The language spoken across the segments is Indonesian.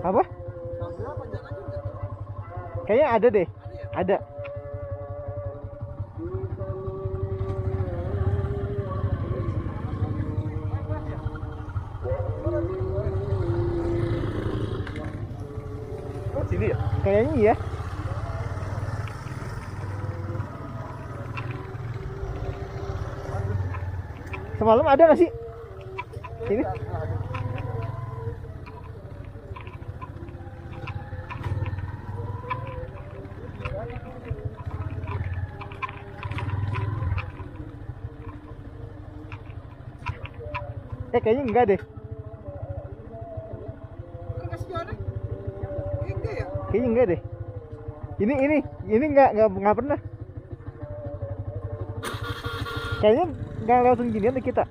Apa? Kayaknya ada deh. Ada. Oh, sini ya? Kayaknya iya. Semalam ada nggak sih? Ini? Kayaknya enggak deh. Kayaknya enggak deh. Ini enggak pernah. Kayaknya enggak lewatin ginian deh kita.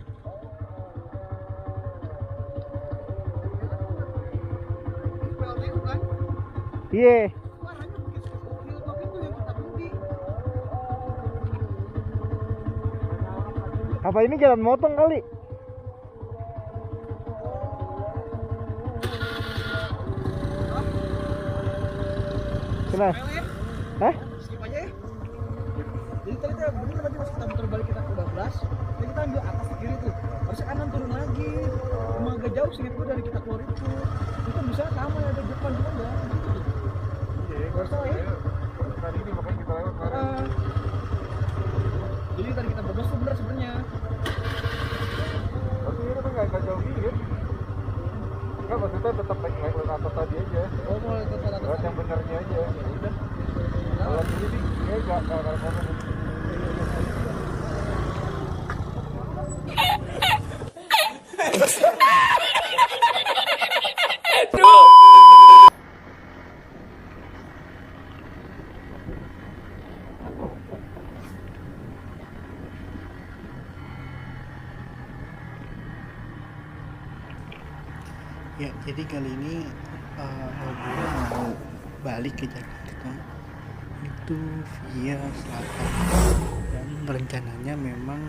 Iya. Apa ini jalan motong kali? Kenapa? Hah? Skip aja ya. Jadi tadi bener tadi pas kita muter balik kita ke 12, jadi kita ambil atas ke kiri tuh. Harusnya kanan turun lagi. Emang agak jauh sih itu dari kita keluar itu. Itu bisa sama ya ada depan cuma enggak gitu. Iya, gua salah ya. Tadi ini makanya kita lewat kemarin. Jadi tadi kita bebas tuh bener sebenarnya. Tapi ini kan nggak jauh gini kan? Enggak, maksudnya tetap naik atas tadi aja. Oh, mau ke atas. Lewat yang benernya aja. Ya udah. Kalau ini sih, ya nggak ada sana. Ya, jadi kali ini gue mau balik ke Jakarta itu via selatan, dan rencananya memang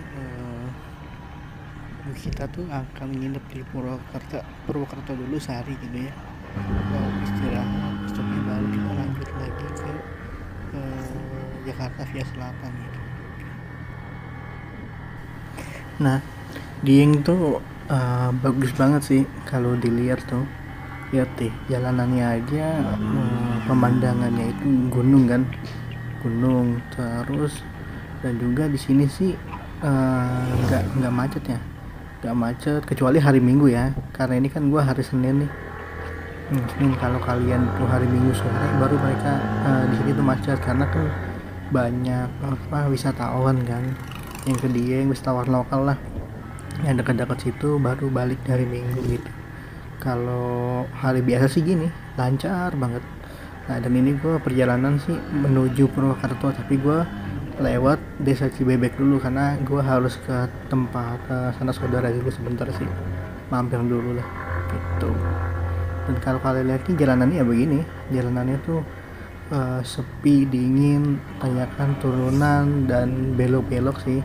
kita tuh akan nginep di Purwokerto dulu sehari gitu ya, istirahat, besoknya baru kita lanjut lagi ke Jakarta via selatan gitu. Nah, Dieng tuh bagus banget sih kalau dilihat tuh. Lihat deh, jalanannya aja, pemandangannya itu gunung kan, gunung terus, dan juga di sini sih nggak macet ya, nggak macet kecuali hari Minggu ya, karena ini kan gua hari Senin nih. Senin, kalau kalian tuh hari Minggu sore baru mereka di sini tuh macet karena kan banyak wisatawan kan yang ke Dieng, wisatawan lokal lah yang dekat-dekat situ baru balik dari Minggu gitu. Kalau hari biasa sih gini lancar banget. Nah, dan ini gue perjalanan sih menuju Purwokerto, tapi gue lewat desa Cibebek dulu karena gue harus ke tempat sanak saudara dulu sebentar sih, mampir dulu lah gitu. Dan kalau kalian lihat nih jalanannya ya begini, jalanannya tuh sepi, dingin, tanjakan, turunan, dan belok-belok sih.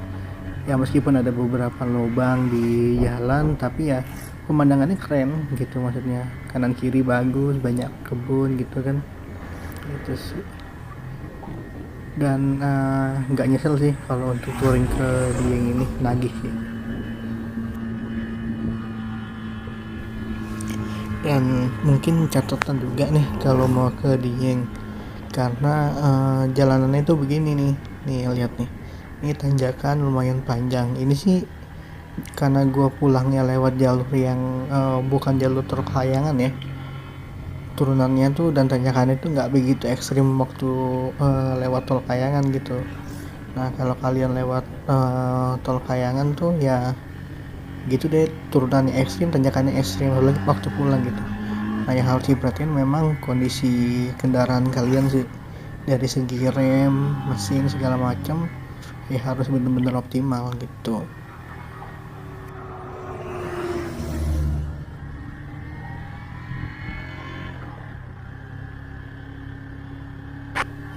Ya meskipun ada beberapa lubang di jalan, tapi ya pemandangannya keren gitu, maksudnya kanan kiri bagus, banyak kebun gitu kan, gitu sih. Dan nggak nyesel sih kalau untuk touring ke Dieng ini, nagih sih. Dan mungkin catatan juga nih kalau mau ke Dieng, karena jalanannya itu begini nih lihat nih, ini tanjakan lumayan panjang. Ini sih karena gue pulangnya lewat jalur yang bukan jalur Tol Kayangan ya, turunannya tuh dan tanjakannya itu nggak begitu ekstrim waktu lewat Tol Kayangan gitu. Nah, kalau kalian lewat Tol Kayangan tuh ya gitu deh, turunannya ekstrim, tanjakannya ekstrim waktu pulang gitu. Nah, yang harus diperhatiin memang kondisi kendaraan kalian sih, dari segi rem, mesin, segala macam ya harus benar-benar optimal gitu.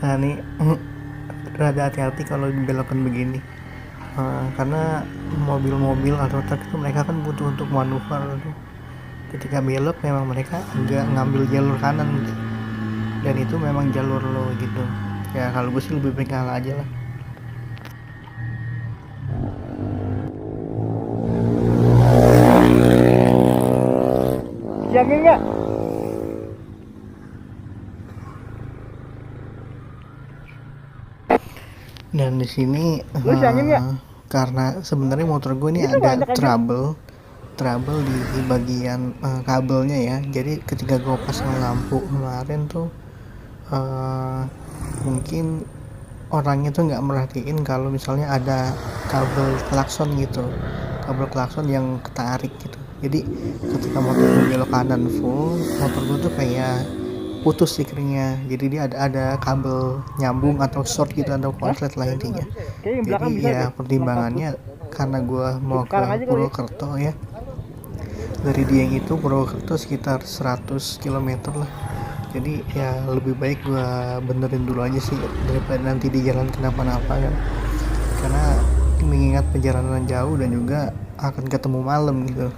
Nah, ini rada hati-hati kalau belokan begini, karena mobil-mobil atau truk itu mereka kan butuh untuk manuver tuh. ketika belok memang mereka nggak ngambil jalur kanan gitu. Dan itu memang jalur lo gitu. Ya kalau gue sih lebih baik ngalah aja lah. Siangin nggak? Dan di sini Lu siangin nggak? karena sebenarnya motor gue ini Itu ada banyak aja. trouble di bagian kabelnya ya. Jadi ketika gue pasang lampu kemarin tuh mungkin orangnya tuh nggak merhatiin kalau misalnya ada kabel klakson gitu, kabel klakson yang ketarik gitu. Jadi ketika motor gue belok kanan full, motor gue tuh kayak putus stikernya. Jadi dia ada kabel nyambung atau short gitu atau konslet lah intinya. Kayaknya yang belakang Jadi bisa ya deh. pertimbangannya karena gue mau ke Sekarang aja kali ya. Purwokerto ya, dari Dieng itu Purwokerto sekitar 100 km lah. Jadi ya lebih baik gue benerin dulu aja sih daripada nanti di jalan kenapa-napa kan, karena mengingat perjalanan jauh dan juga akan ketemu malam gitu.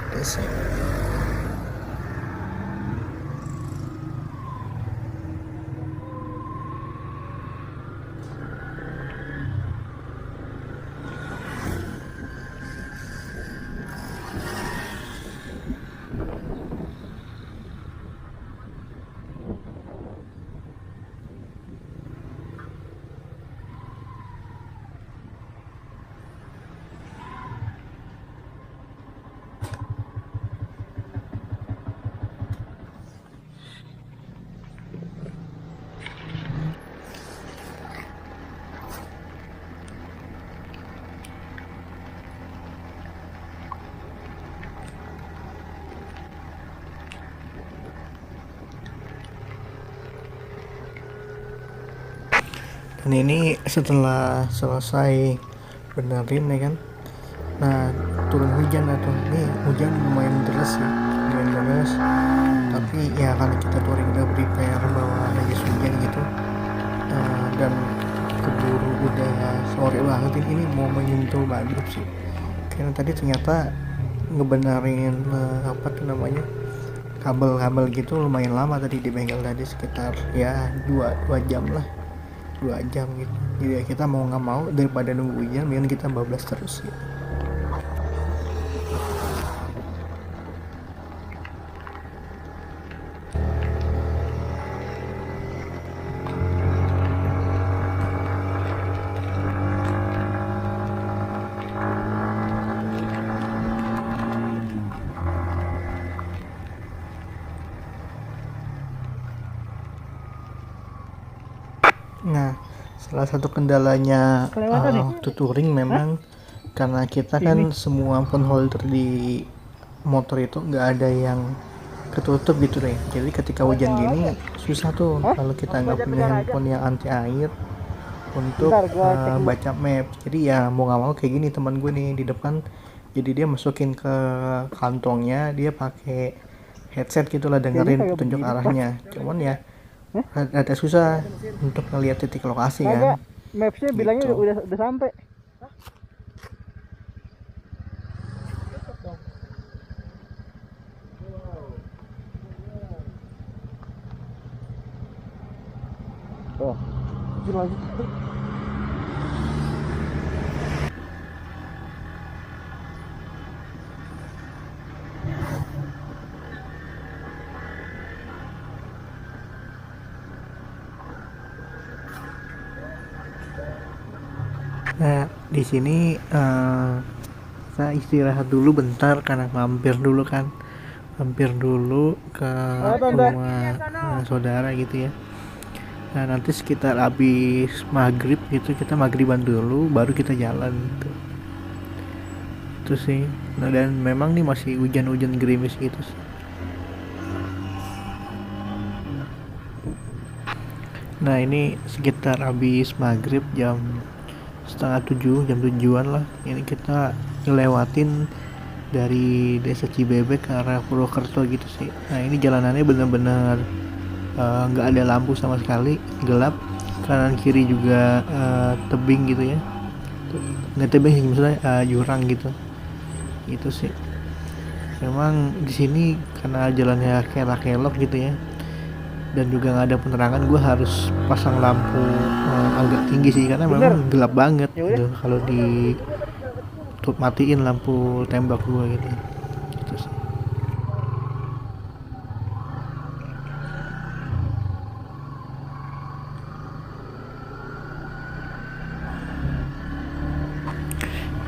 Gitu sih. Dan ini setelah selesai benerin ya kan, nah turun hujan atau nih hujan lumayan deras ya, lumayan deras. Tapi ya karena kita touring udah prepare bawa jas hujan gitu, dan keburu udah sore banget ini mau menyentuh maghrib sih. Karena tadi ternyata ngebenerin apa tuh namanya, kabel-kabel gitu lumayan lama tadi di bengkel tadi, sekitar ya 2 jam lah, 2 jam gitu. Jadi ya kita mau nggak mau daripada nunggu hujan mending kita bablas terus gitu. Nah, salah satu kendalanya Kelewatan nih. waktu touring memang karena kita kan semua phone holder di motor itu nggak ada yang ketutup gitu deh. Jadi ketika hujan gini susah tuh kalau kita nggak punya handphone yang anti air untuk Bentar, gua cek dulu. baca map. Jadi ya mau nggak mau kayak gini, teman gue nih di depan. Jadi dia masukin ke kantongnya, dia pakai headset gitulah dengerin kagak petunjuk begini, arahnya. Cuman ya ada susah untuk ngelihat titik lokasi Kagak, kan. mapsnya bilangnya Gitu. udah sampai. Oh, itu lagi. Nah, di sini kita istirahat dulu bentar karena mampir dulu ke rumah saudara gitu ya. Nah, nanti sekitar habis maghrib gitu kita maghriban dulu baru kita jalan gitu. Itu sih. Nah, dan memang nih masih hujan-hujan gerimis gitu sih. Nah, ini sekitar habis maghrib jam setengah 7, jam 7-an lah. Ini kita ngelewatin dari desa Cibebek ke arah Purwokerto gitu sih. Nah, ini jalanannya benar-benar nggak ada lampu sama sekali, gelap. Kanan kiri juga tebing gitu ya. Nggak tebing sih, maksudnya jurang gitu. Itu sih. memang di sini karena jalannya kelak-kelok gitu ya, dan juga nggak ada penerangan, gue harus pasang lampu agak tinggi sih karena memang gelap banget gitu kalau di matiin lampu tembak gue gitu. Gitu sih.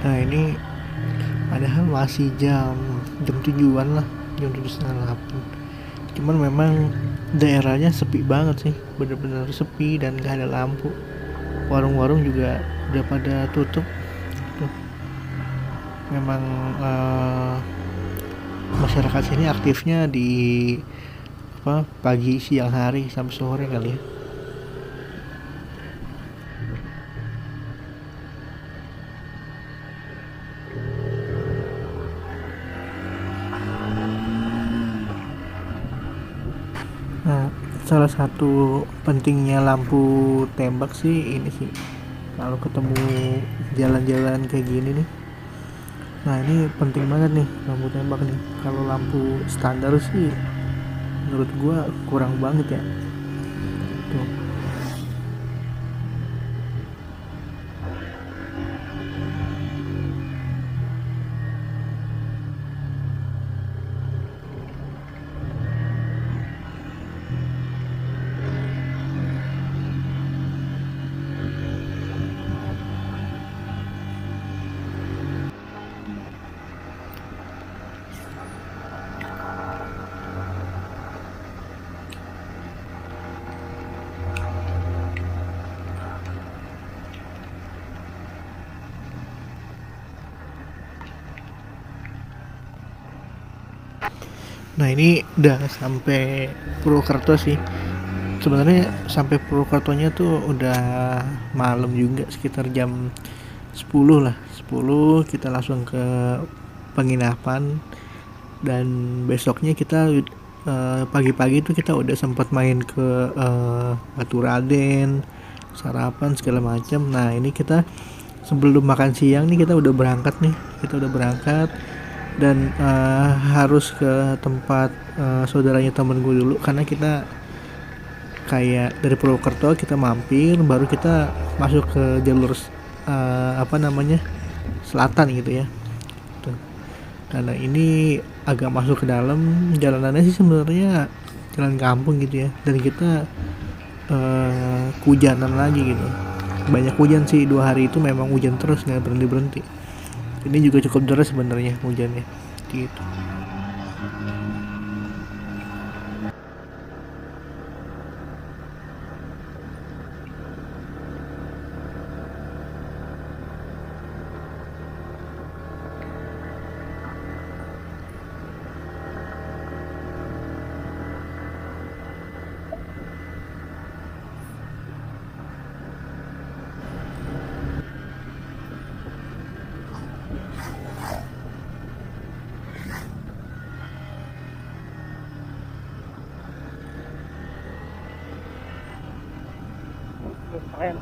Nah ini padahal masih jam 7-an lah, jam 7:30. Cuman memang daerahnya sepi banget sih, bener-bener sepi dan gak ada lampu. Warung-warung juga udah pada tutup. Tuh. Memang masyarakat sini aktifnya di pagi, siang hari sampai sore kali ya. Nah, salah satu pentingnya lampu tembak sih ini sih, kalau ketemu jalan-jalan kayak gini nih. Nah ini penting banget nih lampu tembak nih. Kalau lampu standar sih menurut gua kurang banget ya. Tuh. Nah ini udah sampai Purwokerto sih. Sebenarnya sampai Purwokertonya tuh udah malam juga, sekitar jam 10 lah. 10 kita langsung ke penginapan, dan besoknya kita pagi-pagi tuh kita udah sempat main ke Batu Raden, sarapan segala macam. Nah ini kita sebelum makan siang nih kita udah berangkat nih, dan harus ke tempat saudaranya temen gue dulu, karena kita kayak dari Purwokerto kita mampir baru kita masuk ke jalur selatan gitu ya. Tuh. Karena ini agak masuk ke dalam, jalanannya sih sebenarnya jalan kampung gitu ya, dan kita kehujanan lagi gitu, banyak hujan sih 2 hari itu, memang hujan terus nggak berhenti. Ini juga cukup deras sebenarnya hujannya gitu. Keren.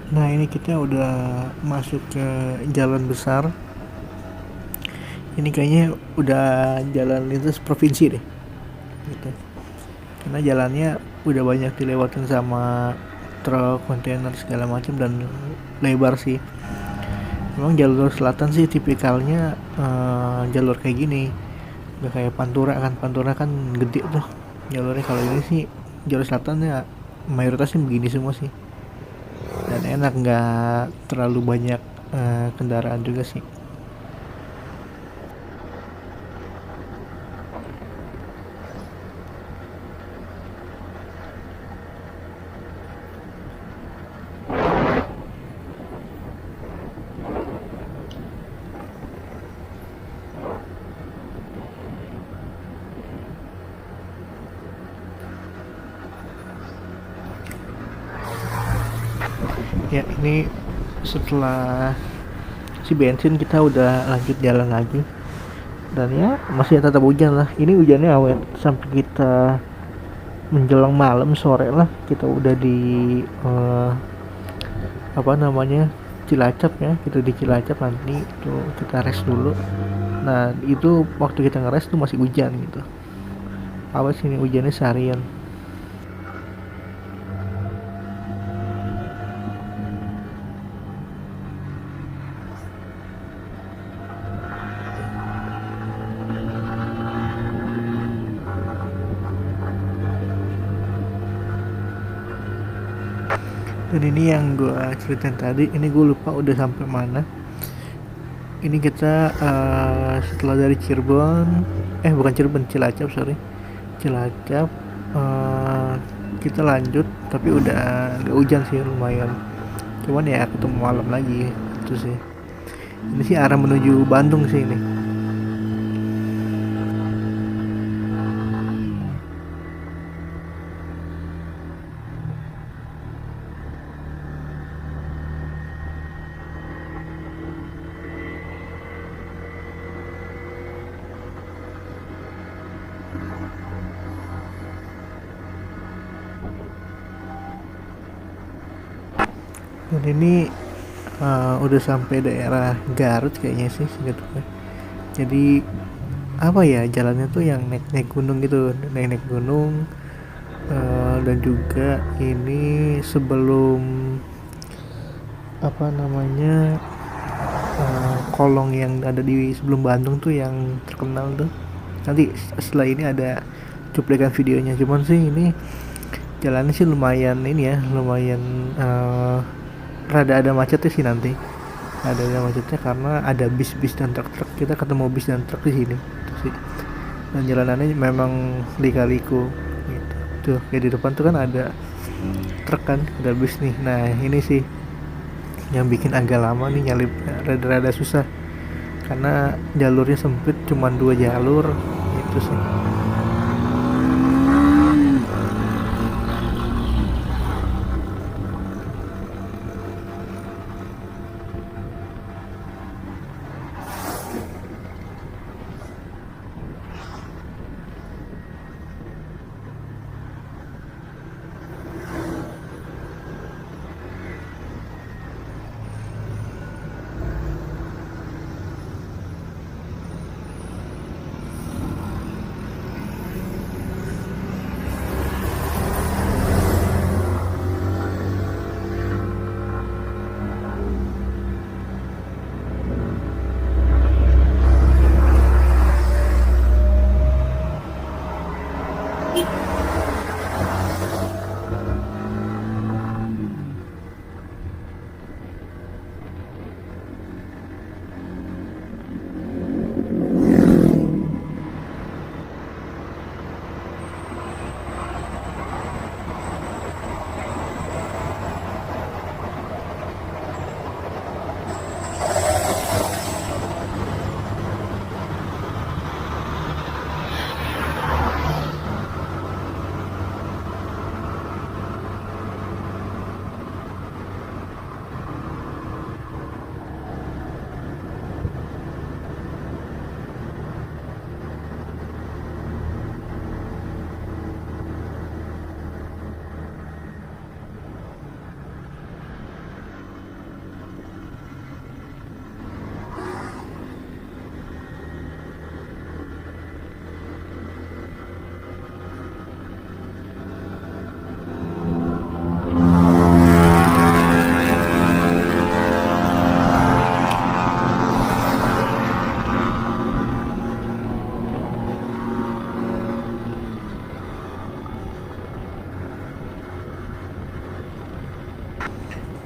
Nah ini kita udah masuk ke jalan besar. Ini kayaknya udah jalan lintas provinsi deh gitu. Karena jalannya udah banyak dilewatin sama truk, kontainer segala macam, dan lebar sih. Memang jalur selatan sih tipikalnya jalur kayak gini, nggak kayak Pantura kan gede tuh jalurnya. Kalau ini sih jalur selatannya mayoritasnya begini semua sih, dan enak, nggak terlalu banyak kendaraan juga sih. Ya, ini setelah si bensin kita udah lanjut jalan lagi, dan ya masih tetap hujan lah. Ini hujannya awet sampai kita menjelang malam sore lah kita udah di apa namanya, Cilacap ya. Kita di Cilacap, nanti itu kita rest dulu. Nah itu waktu kita ngeres tuh masih hujan gitu, awet sini hujannya seharian. Dan ini yang gue ceritain tadi, ini gue lupa udah sampai mana. Ini kita setelah dari Cirebon, bukan Cirebon, Cilacap, sorry, Cilacap, kita lanjut, tapi udah gak hujan sih, lumayan. Cuman ya ketemu malam lagi itu sih. Ini sih arah menuju Bandung sih ini. Dan ini udah sampai daerah Garut kayaknya sih seingat gue. Jadi apa ya, jalannya tuh yang naik gunung gitu, naik gunung. Dan juga ini sebelum apa namanya, kolong yang ada di sebelum Bandung tuh yang terkenal tuh. Nanti setelah ini ada cuplikan videonya. Cuman sih ini jalannya sih lumayan ini ya, lumayan rada ada macetnya sih nanti. Ada macetnya karena ada bis-bis dan truk-truk. Kita ketemu bis dan truk di sini itu sih. Dan jalanannya memang lika-liku gitu. Tuh kayak di depan tuh kan ada truk kan, ada bis nih. Nah ini sih yang bikin agak lama nih nyalip, rada-rada susah karena jalurnya sempit, cuma 2 jalur itu sih.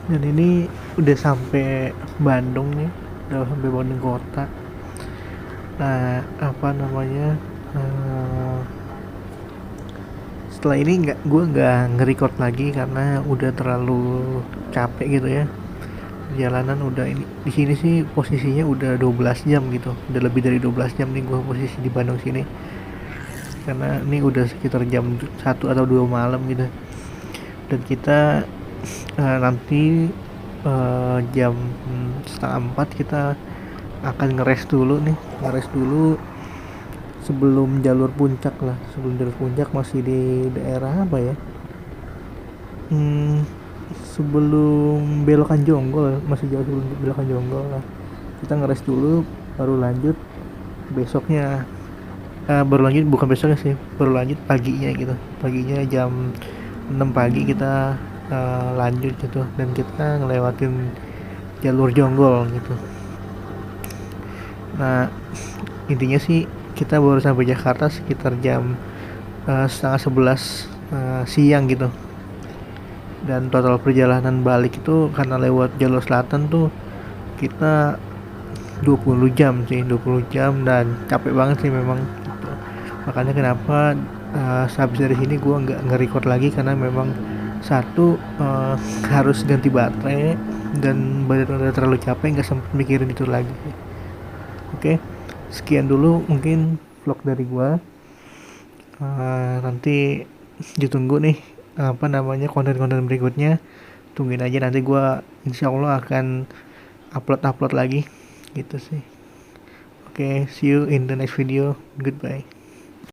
Dan ini udah sampai Bandung nih, udah sampai Bandung kota. Nah apa namanya, setelah ini gue nggak nge-record lagi karena udah terlalu capek gitu ya. Jalanan udah ini, di sini sih posisinya udah 12 jam gitu, udah lebih dari 12 jam nih gue posisi di Bandung sini, karena ini udah sekitar jam 1 atau 2 malam gitu. Dan kita nanti jam setengah 4 kita akan ngeres dulu sebelum jalur puncak lah. Sebelum jalur puncak masih di daerah apa ya, sebelum belokan Jonggol, masih jauh sebelum belokan Jonggol lah. Kita ngeres dulu baru lanjut besoknya. Baru lanjut bukan besoknya sih, baru lanjut paginya gitu. Paginya jam 6 pagi kita lanjut gitu, dan kita ngelewatin jalur Jonggol gitu. Nah, intinya sih kita baru sampai Jakarta sekitar jam setengah 11 siang gitu. Dan total perjalanan balik itu karena lewat jalur selatan tuh kita 20 jam sih, 20 jam, dan capek banget sih memang gitu. Makanya kenapa sehabis dari sini gue nggak nge-record lagi, karena memang satu harus ganti baterai dan badan udah terlalu capek, nggak sempet mikirin itu lagi. Oke, sekian dulu mungkin vlog dari gue. Nanti ditunggu nih konten-konten berikutnya. Tungguin aja, nanti gue insya Allah akan upload lagi gitu sih. Oke, see you in the next video. Goodbye.